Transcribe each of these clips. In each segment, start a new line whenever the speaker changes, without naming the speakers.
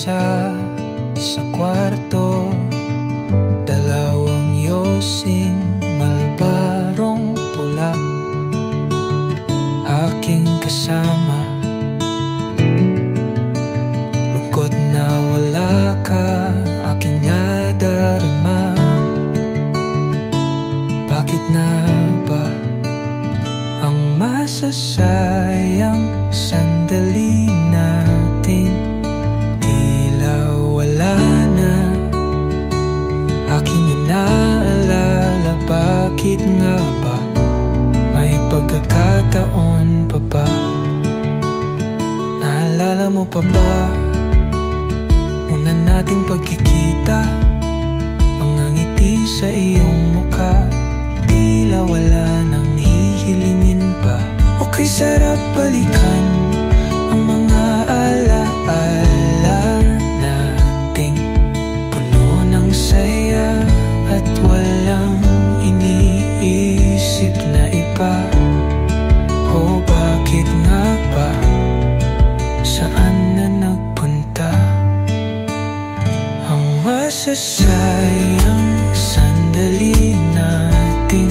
mag-isa sa kwarto, dalawang yosing malbarong pula aking kasama. Lungkot na wala ka, aking nadarama. Bakit na ba ang masasayang sandali natin tila wala na? Aking inaalala, bakit nga ba may pagkakataon pa ba? Naalala mo pa ba una nating pagkikita? Mga ngiti sa iyong mukha, tila wala nang hihilingin pa. Okay, sarap balikan ang mga alaala nating puno ng saya at walang iniisip na iba. O bakit nga ba, saan na nagpunta ang masasayang sandali natin?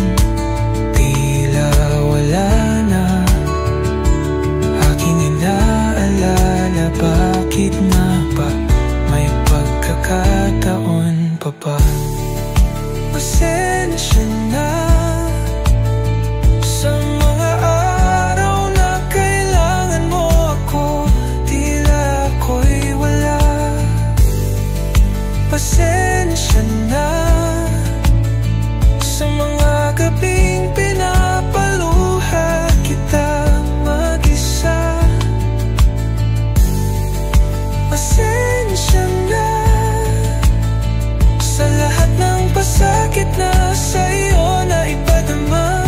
Tila wala na, aking inaalala, bakit nga ba may pagkakataon pa ba? Pasensya na sa mga araw na kailangan mo ako, tila ako'y wala. Pasensya na sa mga gabing pinapaluha kita mag-isa. Pasensya na sa lahat ng pasakit na sa iyo na ipadama.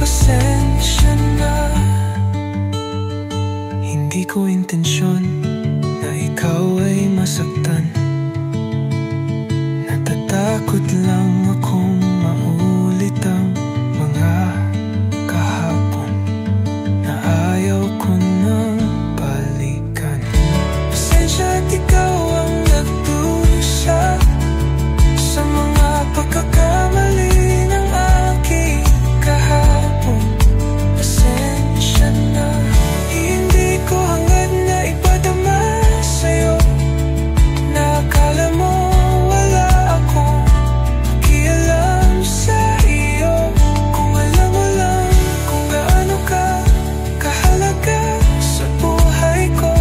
Pasensya na. Hindi ko intensyon na ikaw ay masaktan. Natatakot lang akong maulit ang mga kahapon na ayaw ko nang balikan. Pasensya at ikaw ang nagdusa sa mga pagkakamali ng aking kahapon. Pasensya na. Hindi ko hangad na ipadama sa'yo na akala mo wala akong pakialam sa iyo. Kung alam mo lang kung gaano ka kahalaga sa buhay ko,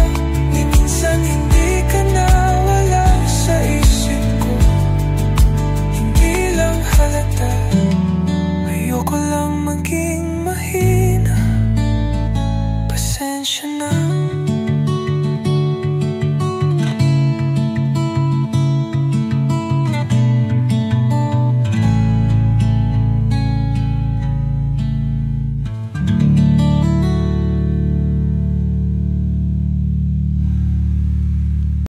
ni minsan hindi ka nawala sa isip ko. Hindi lang halata, ayoko lang maging mahina. Pasensya na.